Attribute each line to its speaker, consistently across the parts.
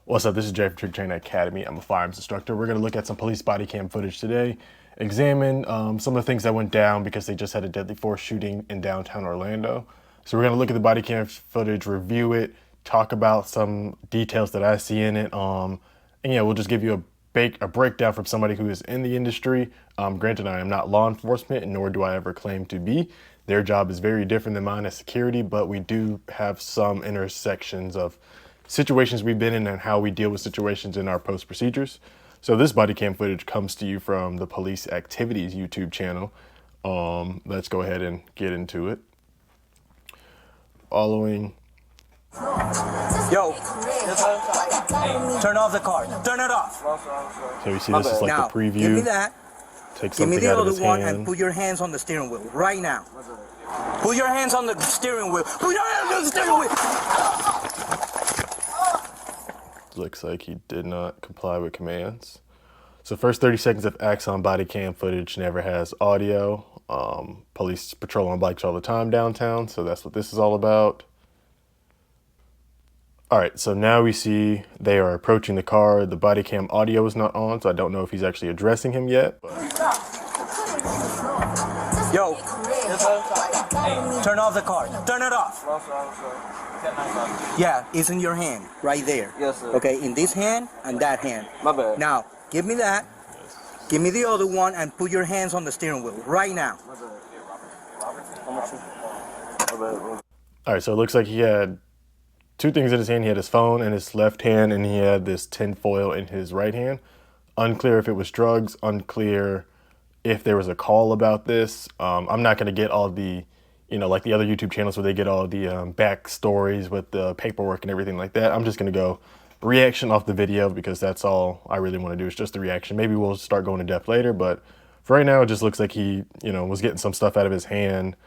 Speaker 1: What's up? This is Jay from Trick Training Academy. I'm a firearms instructor. We're going to look at some police body cam footage today, examine some of the things that went down because they just had a deadly force shooting in downtown Orlando. So we're going to look at the body cam footage, review it, talk about some details that I see in it. And yeah, we'll just give you a breakdown from somebody who is in the industry. Granted, I am not law enforcement, and nor do I ever claim to be. Their job is very different than mine as security, but we do have some intersections of situations we've been in and how we deal with situations in our post procedures. So this body cam footage comes to you from the Police Activities YouTube channel. Let's go ahead and get into it. Following.
Speaker 2: Yo, turn off the car. Turn it off.
Speaker 1: So you see this is like
Speaker 2: now,
Speaker 1: the preview.
Speaker 2: Give me that.
Speaker 1: Take
Speaker 2: Give me
Speaker 1: something
Speaker 2: the
Speaker 1: out of
Speaker 2: other
Speaker 1: his
Speaker 2: one
Speaker 1: hand.
Speaker 2: and put your hands on the steering wheel right now. Put your hands on the steering wheel. Put your hands on the steering wheel.
Speaker 1: Looks like he did not comply with commands. So first 30 seconds of Axon body cam footage never has audio. Police patrol on bikes all the time downtown, so that's what this is all about. All right, so now we see they are approaching the car. The body cam audio is not on, so I don't know if he's actually addressing him yet. But...
Speaker 2: Yo, turn off the car. Turn it off. Yeah, it's in your hand, right there.
Speaker 3: Yes, sir.
Speaker 2: Okay, in this hand and that hand.
Speaker 3: My bad.
Speaker 2: Now, give me that. Give me the other one and put your hands on the steering wheel right now.
Speaker 3: My bad.
Speaker 1: All right, so it looks like he had two things in his hand. He had his phone in his left hand, and he had this tin foil in his right hand. Unclear if it was drugs, unclear if there was a call about this. I'm not going to get all the, like the other YouTube channels where they get all the backstories with the paperwork and everything like that. I'm just going to go reaction off the video because that's all I really want to do is just the reaction. Maybe we'll start going in depth later, but for right now, it just looks like he, was getting some stuff out of his hand.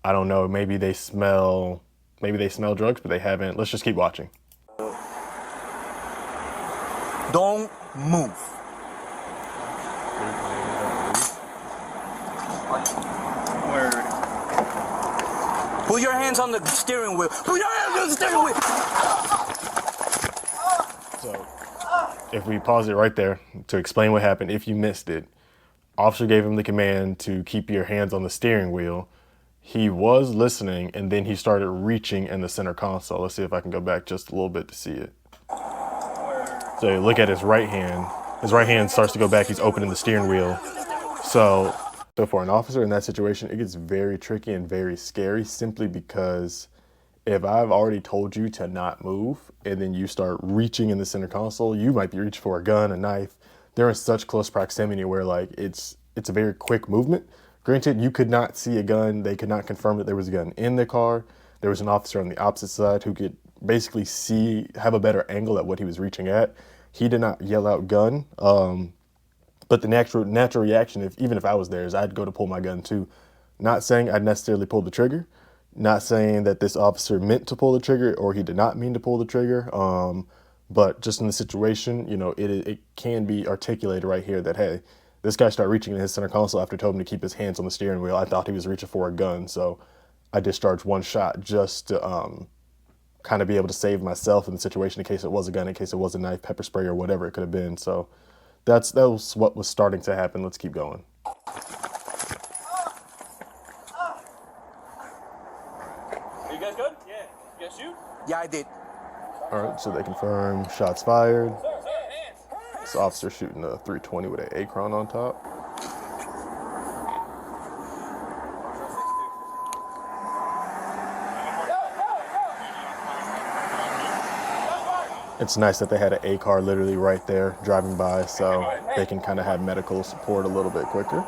Speaker 1: I don't know. Maybe they smell drugs, but they haven't. Let's just keep watching.
Speaker 2: Don't move. Word. Put your hands on the steering wheel. Put your hands on the steering wheel.
Speaker 1: So if we pause it right there to explain what happened, if you missed it, officer gave him the command to keep your hands on the steering wheel. He was listening, and then he started reaching in the center console. Let's see if I can go back just a little bit to see it. So you look at his right hand. His right hand starts to go back. He's opening the steering wheel. So for an officer in that situation, it gets very tricky and very scary simply because if I've already told you to not move and then you start reaching in the center console, you might be reaching for a gun, a knife. They're in such close proximity where it's a very quick movement. Granted, you could not see a gun. They could not confirm that there was a gun in the car. There was an officer on the opposite side who could basically have a better angle at what he was reaching at. He did not yell out gun. But the natural reaction, even if I was there, is I'd go to pull my gun too. Not saying I'd necessarily pull the trigger. Not saying that this officer meant to pull the trigger or he did not mean to pull the trigger. But just in the situation, it can be articulated right here that, hey, this guy started reaching in his center console after I told him to keep his hands on the steering wheel. I thought he was reaching for a gun, so I discharged one shot just to kind of be able to save myself in the situation in case it was a gun, in case it was a knife, pepper spray, or whatever it could have been. So that was what was starting to happen. Let's keep going.
Speaker 3: Are you guys good? Yeah. You guys shoot?
Speaker 2: Yeah, I did.
Speaker 1: All right, so they confirm shots fired. This officer shooting a 320 with an Acron on top. It's nice that they had an A car literally right there driving by so they can kind of have medical support a little bit quicker.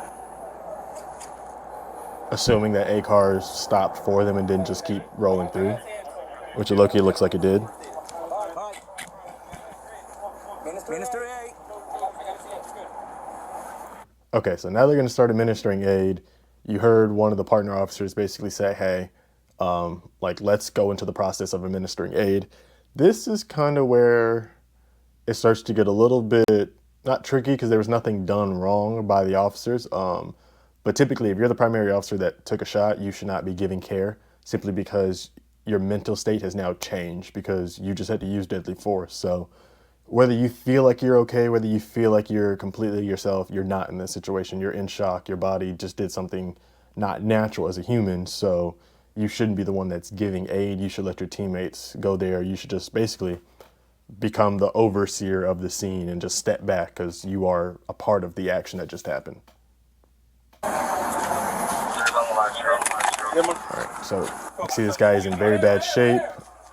Speaker 1: Assuming that A cars stopped for them and didn't just keep rolling through, which it looks like it did.
Speaker 2: Minister A.
Speaker 1: Okay, so now they're going to start administering aid. You heard one of the partner officers basically say, hey, let's go into the process of administering aid. This is kind of where it starts to get a little bit, not tricky because there was nothing done wrong by the officers. But typically, if you're the primary officer that took a shot, you should not be giving care simply because your mental state has now changed because you just had to use deadly force. So whether you feel like you're okay, whether you feel like you're completely yourself, you're not in this situation. You're in shock. Your body just did something not natural as a human. So you shouldn't be the one that's giving aid. You should let your teammates go there. You should just basically become the overseer of the scene and just step back because you are a part of the action that just happened. All right, so you see this guy is in very bad shape.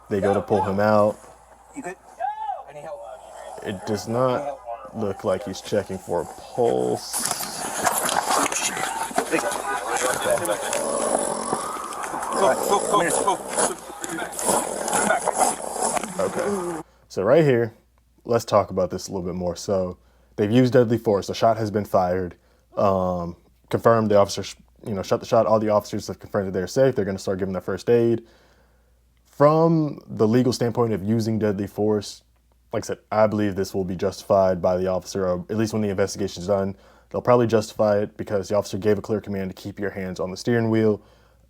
Speaker 1: They go to pull him out.
Speaker 2: You good? Any help?
Speaker 1: It does not look like he's checking for a pulse. Okay, so right here, let's talk about this a little bit more. So they've used deadly force. A shot has been fired. Confirmed the officers, shot the shot. All the officers have confirmed that they're safe. They're going to start giving their first aid. From the legal standpoint of using deadly force, like I said, I believe this will be justified by the officer, or at least when the investigation is done, they'll probably justify it because the officer gave a clear command to keep your hands on the steering wheel.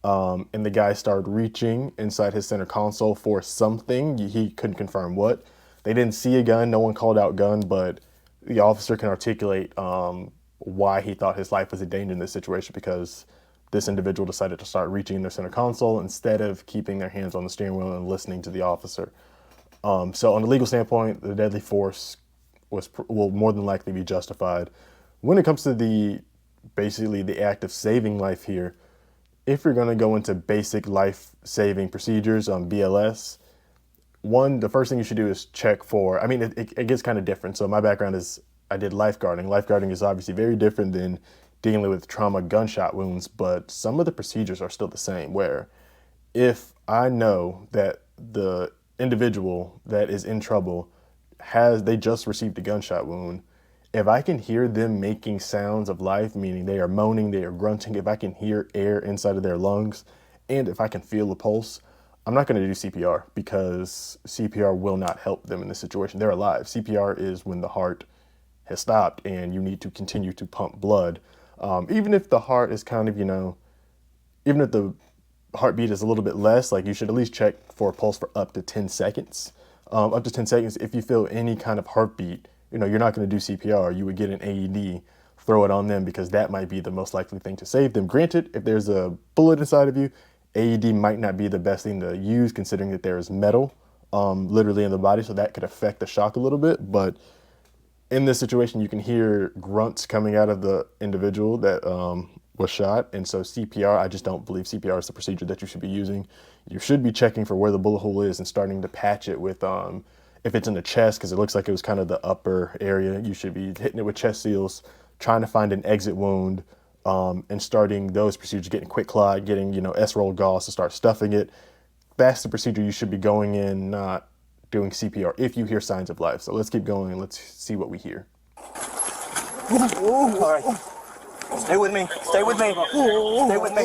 Speaker 1: And the guy started reaching inside his center console for something. He couldn't confirm what. They didn't see a gun. No one called out gun, but the officer can articulate why he thought his life was in danger in this situation, because this individual decided to start reaching in their center console instead of keeping their hands on the steering wheel and listening to the officer. So on the legal standpoint, the deadly force will more than likely be justified. When it comes to basically the act of saving life here, if you're going to go into basic life-saving procedures on BLS, the first thing you should do is check for, it gets kind of different. So my background is I did lifeguarding. Lifeguarding is obviously very different than dealing with trauma gunshot wounds, but some of the procedures are still the same, where if I know that the individual that is in trouble they just received a gunshot wound, if I can hear them making sounds of life, meaning they are moaning, they are grunting, if I can hear air inside of their lungs, and if I can feel the pulse, I'm not going to do CPR, because CPR will not help them in this situation. They're alive. CPR is when the heart has stopped and you need to continue to pump blood. Even if the heart is kind of, even if the heartbeat is a little bit less, like, you should at least check for a pulse for up to 10 seconds. Up to 10 seconds, if you feel any kind of heartbeat, you're not going to do CPR. You would get an AED, throw it on them, because that might be the most likely thing to save them. Granted, if there's a bullet inside of you, AED might not be the best thing to use, considering that there is metal literally in the body, so that could affect the shock a little bit. But in this situation, you can hear grunts coming out of the individual that was shot. And so CPR, I just don't believe CPR is the procedure that you should be using. You should be checking for where the bullet hole is and starting to patch it with, if it's in the chest, because it looks like it was kind of the upper area, you should be hitting it with chest seals, trying to find an exit wound, and starting those procedures, getting quick clot, getting, S-roll gauze to start stuffing it. That's the procedure you should be going in, not doing CPR if you hear signs of life. So let's keep going and let's see what we hear.
Speaker 2: All right. Stay with me. Stay with me. Stay with me.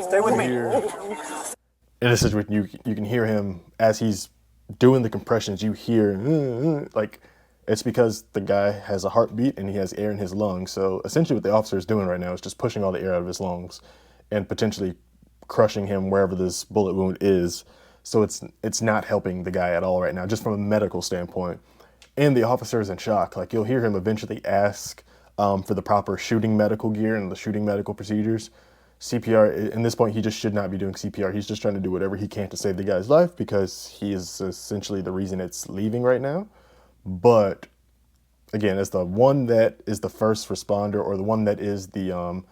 Speaker 2: Stay with me.
Speaker 1: In this situation, you can hear him as he's doing the compressions. You hear like, it's because the guy has a heartbeat and he has air in his lungs. So essentially what the officer is doing right now is just pushing all the air out of his lungs and potentially crushing him wherever this bullet wound is. So it's not helping the guy at all right now, just from a medical standpoint. And the officer is in shock. Like, you'll hear him eventually ask for the proper shooting medical gear and the shooting medical procedures. CPR, in this point, he just should not be doing CPR. He's just trying to do whatever he can to save the guy's life, because he is essentially the reason it's leaving right now. But again, as the one that is the first responder, or the one that is the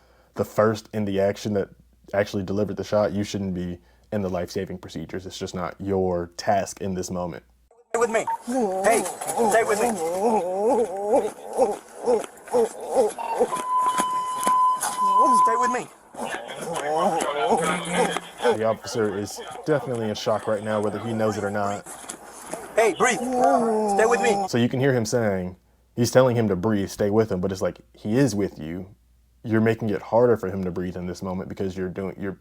Speaker 1: first in the action that actually delivered the shot, you shouldn't be in the life-saving procedures. It's just not your task in this moment.
Speaker 2: Stay with me. Hey, stay with me. Stay with me.
Speaker 1: The officer is definitely in shock right now, whether he knows it or not.
Speaker 2: Hey, breathe. Stay with me.
Speaker 1: So you can hear him saying, he's telling him to breathe, stay with him, but it's like, he is with you. You're making it harder for him to breathe in this moment, because you're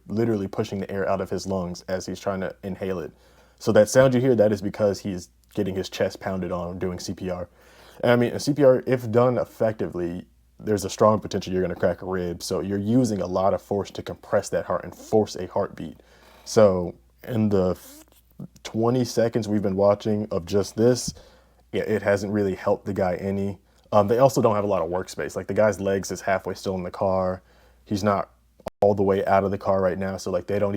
Speaker 1: literally pushing the air out of his lungs as he's trying to inhale it. So that sound you hear, that is because he's getting his chest pounded on doing CPR. And CPR, if done effectively, there's a strong potential you're going to crack a rib. So you're using a lot of force to compress that heart and force a heartbeat. So in the 20 seconds we've been watching of just this, yeah, it hasn't really helped the guy any. They also don't have a lot of workspace. Like the guy's legs is halfway still in the car. He's not all the way out of the car right now. So like they're not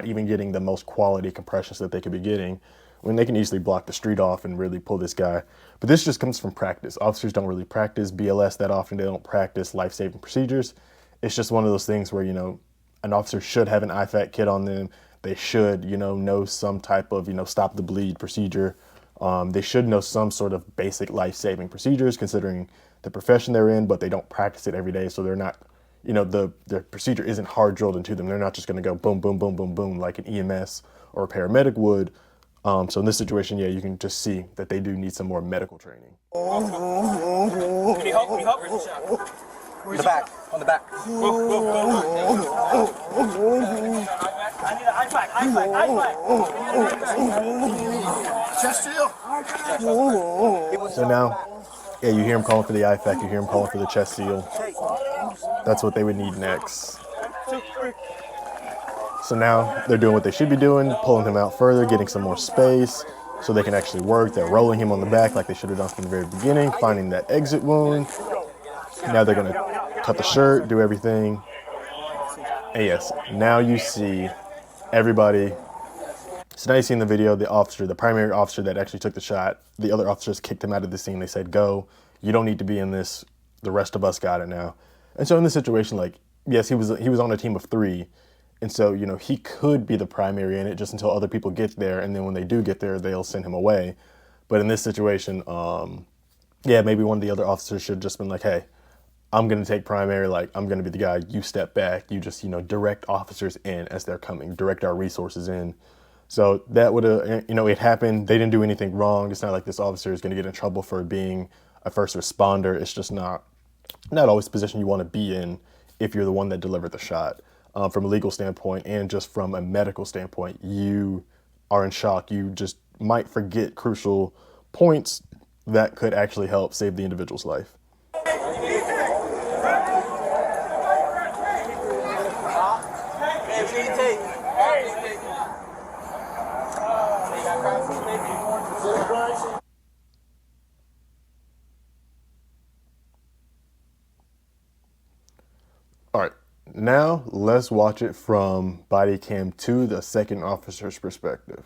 Speaker 1: even getting the most quality compressions that they could be getting when they can easily block the street off and really pull this guy. But this just comes from practice. Officers don't really practice BLS that often. They don't practice life-saving procedures. It's just one of those things where, an officer should have an IFAC kit on them. They should, know some type of, stop the bleed procedure. They should know some sort of basic life-saving procedures considering the profession they're in, but they don't practice it every day. So they're not, the procedure isn't hard drilled into them. They're not just going to go boom, boom, boom, boom, boom, like an EMS or a paramedic would. So in this situation, yeah, you can just see that they do need some more medical training.
Speaker 3: Can you help? Can you help?
Speaker 2: On the back. On the back.
Speaker 3: I need an eye flag. Chest seal.
Speaker 1: So now, yeah, you hear him calling for the IFAC, you hear him calling for the chest seal. That's what they would need next. So now they're doing what they should be doing, pulling him out further, getting some more space so they can actually work. They're rolling him on the back like they should have done from the very beginning, finding that exit wound. Now they're gonna cut the shirt, do everything. And yes, now you see everybody. So now you see in the video, the primary officer that actually took the shot, the other officers kicked him out of the scene. They said, go, you don't need to be in this. The rest of us got it now. And so in this situation, like, yes, he was on a team of 3. And so, he could be the primary in it just until other people get there. And then when they do get there, they'll send him away. But in this situation, yeah, maybe one of the other officers should have just been like, hey, I'm going to take primary. Like, I'm going to be the guy. You step back. You just, direct officers in as they're coming, direct our resources in. So that would have, it happened. They didn't do anything wrong. It's not like this officer is going to get in trouble for being a first responder. It's just not always the position you want to be in if you're the one that delivered the shot. From a legal standpoint and just from a medical standpoint, you are in shock. You just might forget crucial points that could actually help save the individual's life. All right, now let's watch it from Bodycam 2, the second officer's perspective.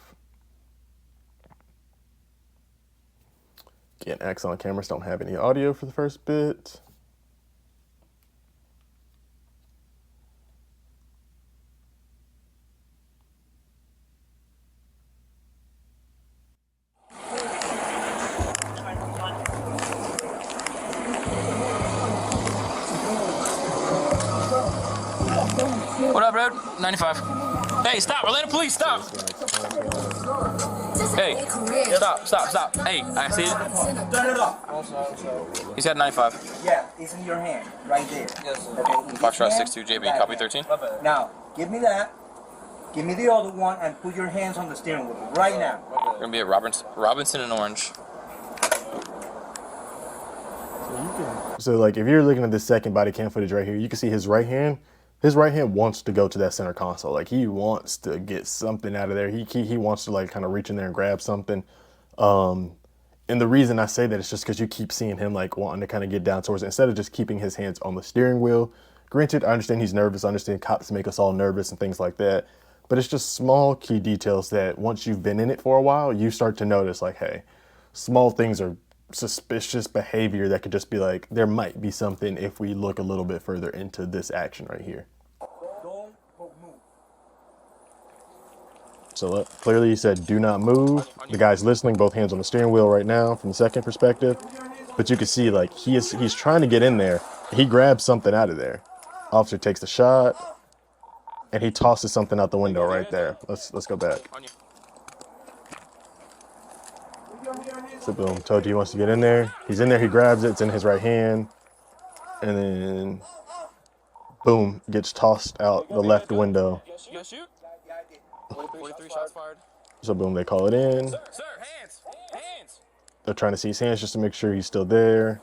Speaker 1: Again, Axon cameras don't have any audio for the first bit.
Speaker 3: What up, bro? 95. Hey, stop. Atlanta police, stop. Hey, stop. Hey, I see it.
Speaker 2: Turn it off.
Speaker 3: He's at 95.
Speaker 2: Yeah, it's in your hand, right there. Yes, sir. Okay,
Speaker 3: Foxtrot 62 JB, copy 13.
Speaker 2: Now, give me that. Give me the other one and put your hands on the steering wheel right now.
Speaker 3: We're gonna be at Robinson and Orange.
Speaker 1: So like if you're looking at this second body cam footage right here, you can see his right hand wants to go to that center console. Like he wants to get something out of there. He wants to like kind of reach in there and grab something. And the reason I say that is just because you keep seeing him like wanting to kind of get down towards it instead of just keeping his hands on the steering wheel. Granted, I understand he's nervous. I understand cops make us all nervous and things like that. But it's just small key details that once you've been in it for a while, you start to notice like, hey, small things are suspicious behavior that could just be like, there might be something if we look a little bit further into this action right here. So clearly he said, do not move. The guy's listening, both hands on the steering wheel right now from the second perspective. But you can see like he's trying to get in there. He grabs something out of there. Officer takes the shot and he tosses something out the window right there. Let's go back. So boom, told you he wants to get in there. He's in there, he grabs it, it's in his right hand. And then boom, gets tossed out the left window.
Speaker 3: 43 shots fired.
Speaker 1: So boom, they call it in.
Speaker 3: Sir, hands.
Speaker 1: They're trying to see his hands just to make sure he's still there.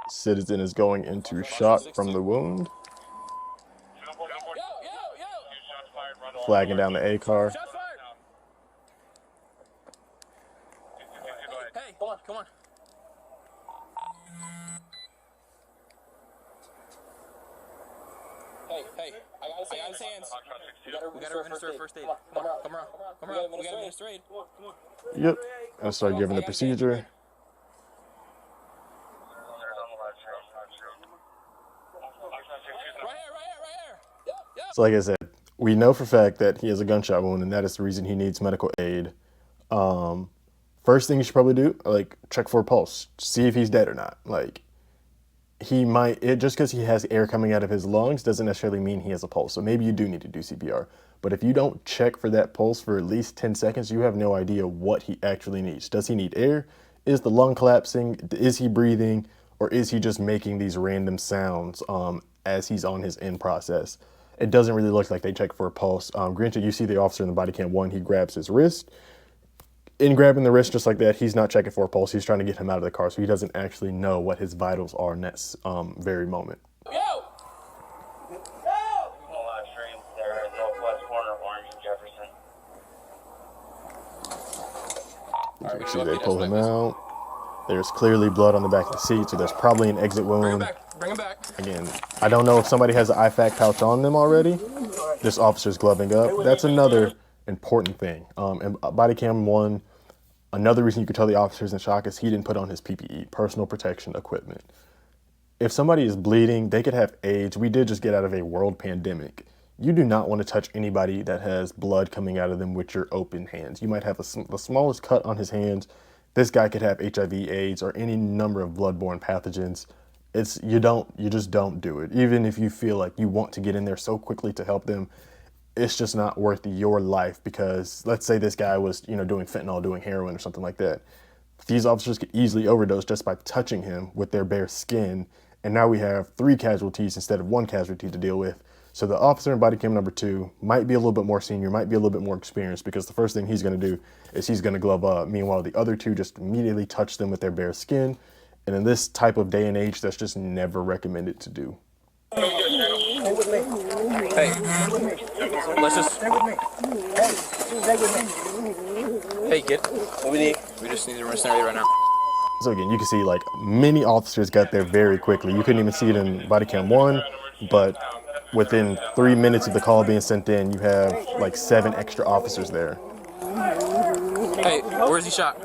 Speaker 1: Citizen is going into shock from the wound. Flagging down the A car.
Speaker 3: Hey, come on, come on. Hey, I got his hands. We gotta administer first aid. Come around. We gotta administer aid.
Speaker 1: Yep. And start giving the procedure.
Speaker 3: Right here. Yep.
Speaker 1: So like I said, we know for a fact that he has a gunshot wound, and that is the reason he needs medical aid. First thing you should probably do, like, check for a pulse, see if he's dead or not. Like, he might, just because he has air coming out of his lungs doesn't necessarily mean he has a pulse. So maybe you do need to do CPR. But if you don't check for that pulse for at least 10 seconds, you have no idea what he actually needs. Does he need air? Is the lung collapsing? Is he breathing? Or is he just making these random sounds as he's on his end process? It doesn't really look like they check for a pulse. Granted, you see the officer in the body cam one, he grabs his wrist. In grabbing the wrist just like that, he's not checking for a pulse. He's trying to get him out of the car, so he doesn't actually know what his vitals are in that very moment.
Speaker 3: Yo!
Speaker 4: Live stream there at northwest corner of Orange and Jefferson.
Speaker 1: You can see they pull him out. There's clearly blood on the back of the seat, so there's probably an exit wound.
Speaker 3: Bring him back.
Speaker 1: Again, I don't know if somebody has an IFAC pouch on them already. This officer's gloving up. That's another important thing. And body cam one, another reason you could tell the officer's in shock is he didn't put on his PPE, personal protection equipment. If somebody is bleeding, they could have AIDS. We did just get out of a world pandemic. You do not want to touch anybody that has blood coming out of them with your open hands. You might have the smallest cut on his hands. This guy could have HIV, AIDS, or any number of bloodborne pathogens. You just don't do it. Even if you feel like you want to get in there so quickly to help them, it's just not worth your life, because let's say this guy was, doing fentanyl, doing heroin or something like that. These officers could easily overdose just by touching him with their bare skin. And now we have 3 casualties instead of 1 casualty to deal with. So the officer in body cam number 2 might be a little bit more senior, might be a little bit more experienced, because the first thing he's going to do is he's going to glove up. Meanwhile, the other 2 just immediately touch them with their bare skin. And in this type of day and age, that's just never recommended to do.
Speaker 3: Hey, let's just. Hey, kid. What we need? We just need to run scenario right now.
Speaker 1: So again, you can see like many officers got there very quickly. You couldn't even see it in body cam 1, but within 3 minutes of the call being sent in, you have like 7 extra officers there.
Speaker 3: Hey, where's he shot?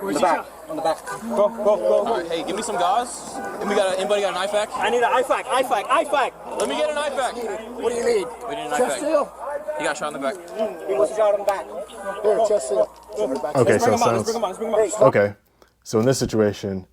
Speaker 2: On the back. On the back. Go.
Speaker 3: All right, hey, give me some gauze. Anybody got an IFAC?
Speaker 2: I need an IFAC.
Speaker 3: Let me get an IFAC.
Speaker 2: What do you need?
Speaker 3: We need an
Speaker 2: Chest
Speaker 3: IFAC.
Speaker 2: seal.
Speaker 3: He got shot in the back.
Speaker 2: He was shot on the back. Here, chest seal.
Speaker 1: Okay, so it sounds
Speaker 2: Let's bring him on.
Speaker 1: okay. So in this situation,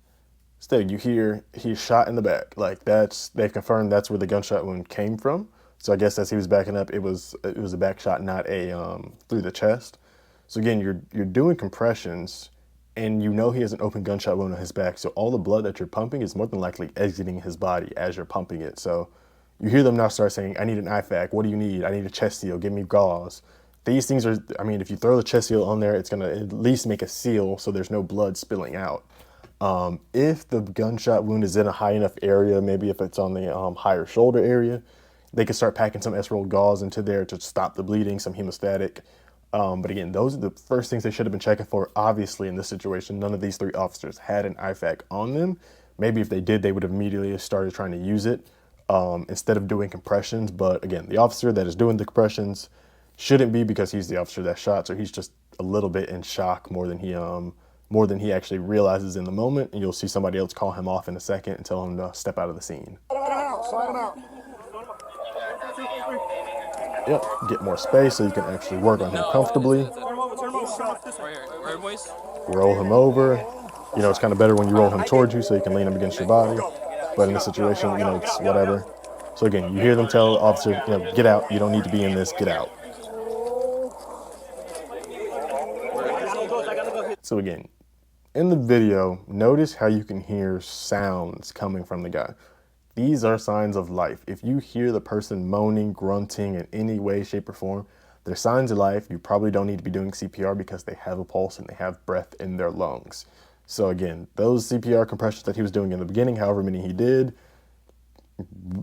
Speaker 1: instead you hear he's shot in the back. Like they've confirmed that's where the gunshot wound came from. So I guess as he was backing up, it was a back shot, not a through the chest. So again, you're doing compressions, and you know he has an open gunshot wound on his back. So all the blood that you're pumping is more than likely exiting his body as you're pumping it. So you hear them now start saying, "I need an IFAC. What do you need? I need a chest seal. Give me gauze." These things are, if you throw the chest seal on there, it's going to at least make a seal so there's no blood spilling out. If the gunshot wound is in a high enough area, maybe if it's on the higher shoulder area, they can start packing some S-roll gauze into there to stop the bleeding, some hemostatic. But again, those are the first things they should have been checking for. Obviously, in this situation, none of these 3 officers had an IFAC on them. Maybe if they did, they would have immediately started trying to use it instead of doing compressions. But again, the officer that is doing the compressions shouldn't be, because he's the officer that shot, so he's just a little bit in shock more than he actually realizes in the moment. And you'll see somebody else call him off in a second and tell him to step out of the scene.
Speaker 2: Slide him out.
Speaker 1: Yep, get more space so you can actually work on him comfortably.
Speaker 3: Right here. Right, boys?
Speaker 1: Roll him over. It's kind of better when you roll him towards you so you can lean him against your body. But in this situation, it's whatever. So again, you hear them tell the officer, get out. You don't need to be in this. Get out. So again, in the video, notice how you can hear sounds coming from the guy. These are signs of life. If you hear the person moaning, grunting in any way, shape, or form, they're signs of life. You probably don't need to be doing CPR because they have a pulse and they have breath in their lungs. So again, those CPR compressions that he was doing in the beginning, however many he did,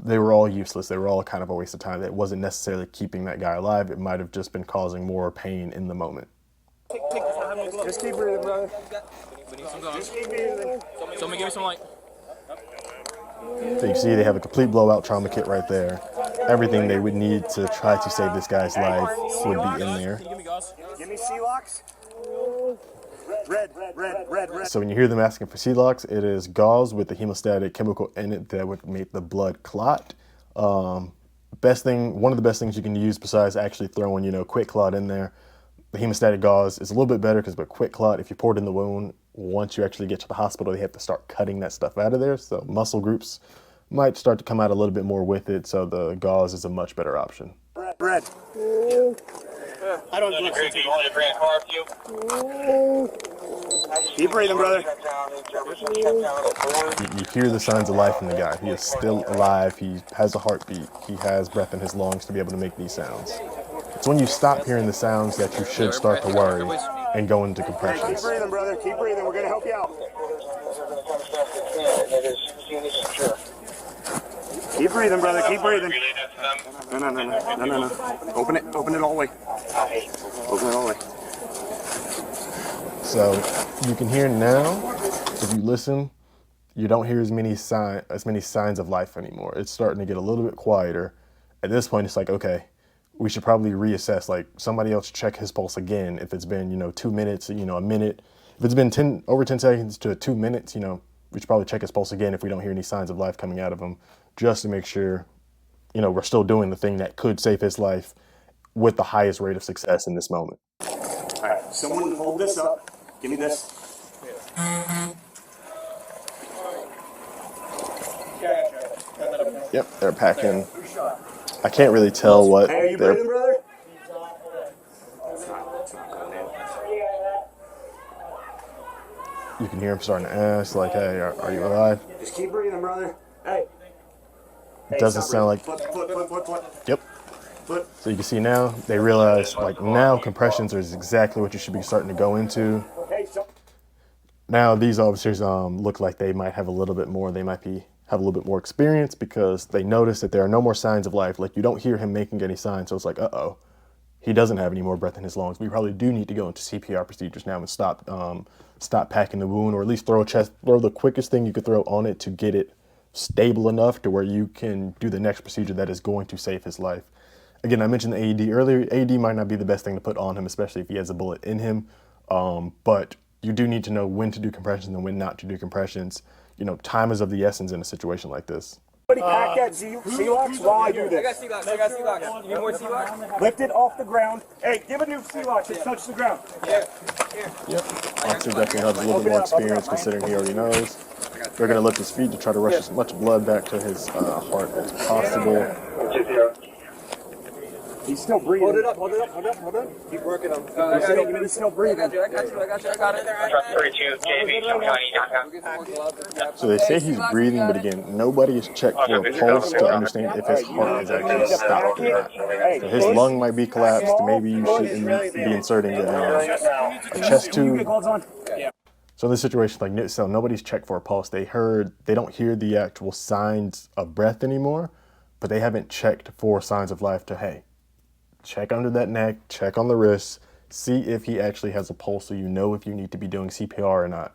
Speaker 1: they were all useless. They were all kind of a waste of time. It wasn't necessarily keeping that guy alive. It might have just been causing more pain in the moment.
Speaker 2: Take this. Just keep breathing, brother.
Speaker 3: We need some guns. Someone give me some light.
Speaker 1: So you can see they have a complete blowout trauma kit right there. Everything they would need to try to save this guy's life would be in there.
Speaker 3: Can you give me gauze?
Speaker 2: Give me C-locks. Red.
Speaker 1: So when you hear them asking for C-locks, it is gauze with the hemostatic chemical in it that would make the blood clot. One of the best things you can use besides actually throwing, quick clot in there, the hemostatic gauze is a little bit better because with quick clot, if you pour it in the wound, once you actually get to the hospital, they have to start cutting that stuff out of there. So muscle groups might start to come out a little bit more with it. So the gauze is a much better option.
Speaker 2: Red. I don't
Speaker 4: You want to bring a car up to you?
Speaker 2: Keep breathing, brother.
Speaker 1: You hear the signs of life in the guy. He is still alive. He has a heartbeat. He has breath in his lungs to be able to make these sounds. It's when you stop hearing the sounds that you should start to worry and go into compressions.
Speaker 2: Keep breathing, brother. Keep breathing. We're going to help you out. Keep breathing, brother. Keep breathing. No. Open it all the way. Open it all the way.
Speaker 1: So you can hear now, if you listen, you don't hear as many signs of life anymore. It's starting to get a little bit quieter. At this point, it's like, okay, we should probably reassess. Like somebody else check his pulse again. If it's been, 2 minutes, a minute. If it's been over 10 seconds to 2 minutes, we should probably check his pulse again if we don't hear any signs of life coming out of him, just to make sure, we're still doing the thing that could save his life with the highest rate of success in this moment.
Speaker 2: All right, someone hold this up. Give me this.
Speaker 1: Yep, they're packing. I can't really tell what
Speaker 2: Hey, are you
Speaker 1: they're.
Speaker 2: breathing, brother?
Speaker 1: You can hear him starting to ask, like, "Hey, are you alive?"
Speaker 2: Just keep breathing, brother. Hey.
Speaker 1: It doesn't sound like.
Speaker 2: Foot.
Speaker 1: Yep.
Speaker 2: Foot.
Speaker 1: So you can see now they realize, like, now compressions is exactly what you should be starting to go into.
Speaker 2: Hey, so.
Speaker 1: Now these officers look like they might have a little bit more. They might have a little bit more experience because they notice that there are no more signs of life. Like you don't hear him making any signs. So it's like, uh-oh, he doesn't have any more breath in his lungs. We probably do need to go into CPR procedures now and stop packing the wound, or at least throw the quickest thing you could throw on it to get it stable enough to where you can do the next procedure that is going to save his life. Again, I mentioned the AED earlier. AED might not be the best thing to put on him, especially if he has a bullet in him. But you do need to know when to do compressions and when not to do compressions. Time is of the essence in a situation like this.
Speaker 2: Somebody pack that C-locks while I do this.
Speaker 3: I got C-locks. You need more C-locks?
Speaker 2: Lift it off the ground. Hey, give a new C-lock. Just touch the ground.
Speaker 3: Yeah.
Speaker 1: Yep. Officer definitely has a little bit more experience considering he already knows. They're going to lift his feet to try to rush as much blood back to his heart as possible.
Speaker 2: He's still breathing. Hold it. Keep working on him. He's still breathing.
Speaker 3: I got it.
Speaker 4: Truck 32, JB, Shelby County,
Speaker 1: So they say he's breathing, but again, nobody has checked for a pulse to understand if his heart is actually stopped or not. So his lung might be collapsed. Maybe you should be inserting a chest tube. So in this situation, so nobody's checked for a pulse. They don't hear the actual signs of breath anymore, but they haven't checked for signs of life to, hey, check under that neck, check on the wrists, see if he actually has a pulse so you know if you need to be doing CPR or not.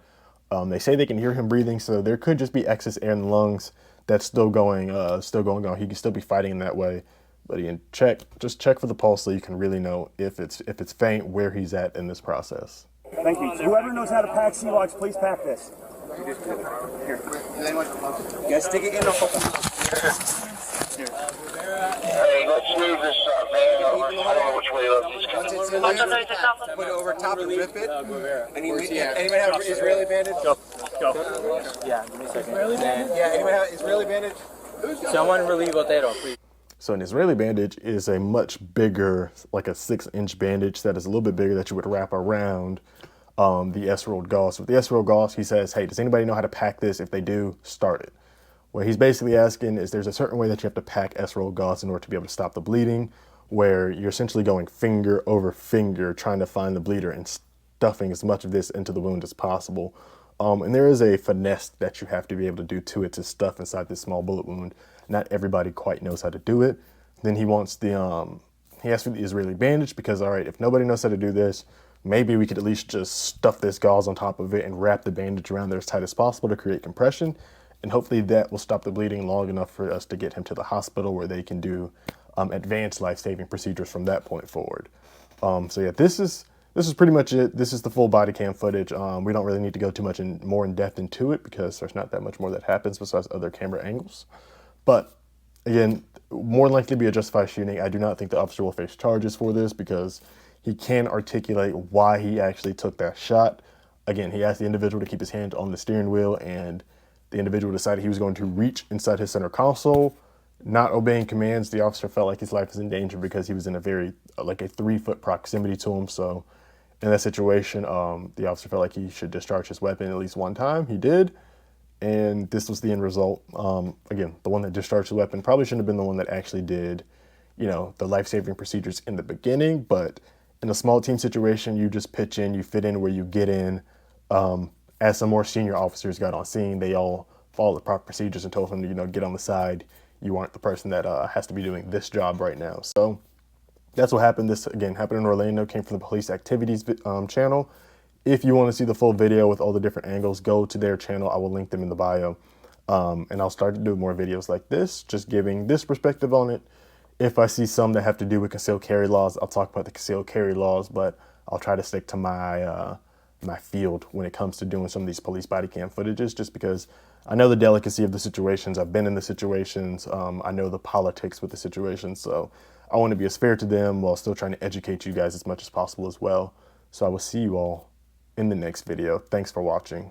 Speaker 1: They say they can hear him breathing, so there could just be excess air in the lungs that's still going on. He can still be fighting in that way. But again, just check for the pulse so you can really know if it's faint, where he's at in this process.
Speaker 2: Thank you. Whoever knows how to pack C-locks, please pack this.
Speaker 3: Here. You guys stick it in
Speaker 4: Hey, let's move this up, man. I don't know which way up this goes.
Speaker 3: Put it over top and rip it. Anybody have an Israeli bandage?
Speaker 2: Go.
Speaker 3: Yeah, give me a second. Yeah, anybody have an Israeli bandage? Someone relieve Otero, please.
Speaker 1: So an Israeli bandage is a much bigger, like a 6-inch bandage that is a little bit bigger that you would wrap around the S-rolled gauze. With the S-rolled gauze, he says, hey, does anybody know how to pack this? If they do, start it. What he's basically asking is there's a certain way that you have to pack S-rolled gauze in order to be able to stop the bleeding, where you're essentially going finger over finger trying to find the bleeder and stuffing as much of this into the wound as possible. And there is a finesse that you have to be able to do to it to stuff inside this small bullet wound. Not everybody quite knows how to do it. Then he wants he asked for the Israeli bandage because, all right, if nobody knows how to do this, maybe we could at least just stuff this gauze on top of it and wrap the bandage around there as tight as possible to create compression. And hopefully that will stop the bleeding long enough for us to get him to the hospital where they can do advanced life-saving procedures from that point forward. So yeah, this is pretty much it. This is the full body cam footage. We don't really need to go too much more in depth into it because there's not that much more that happens besides other camera angles. But again, more than likely be a justified shooting. I do not think the officer will face charges for this because he can articulate why he actually took that shot. Again, he asked the individual to keep his hand on the steering wheel, and the individual decided he was going to reach inside his center console. Not obeying commands, the officer felt like his life was in danger because he was in a very, like a 3-foot proximity to him. So in that situation, the officer felt like he should discharge his weapon at least one time. He did. And this was the end result. Again, the one that discharged the weapon probably shouldn't have been the one that actually did, you know, the life-saving procedures in the beginning. But in a small team situation, you just pitch in, you fit in where you get in. As some more senior officers got on scene, they all followed the proper procedures and told him to, you know, get on the side. You aren't the person that has to be doing this job right now. So that's what happened. This, again, happened in Orlando, came from the Police Activities channel. If you want to see the full video with all the different angles, go to their channel. I will link them in the bio. And I'll start to do more videos like this, just giving this perspective on it. If I see some that have to do with concealed carry laws, I'll talk about the concealed carry laws, but I'll try to stick to my my field when it comes to doing some of these police body cam footages, just because I know the delicacy of the situations. I've been in the situations. I know the politics with the situations. So I want to be as fair to them while still trying to educate you guys as much as possible as well. So I will see you all in the next video. Thanks for watching.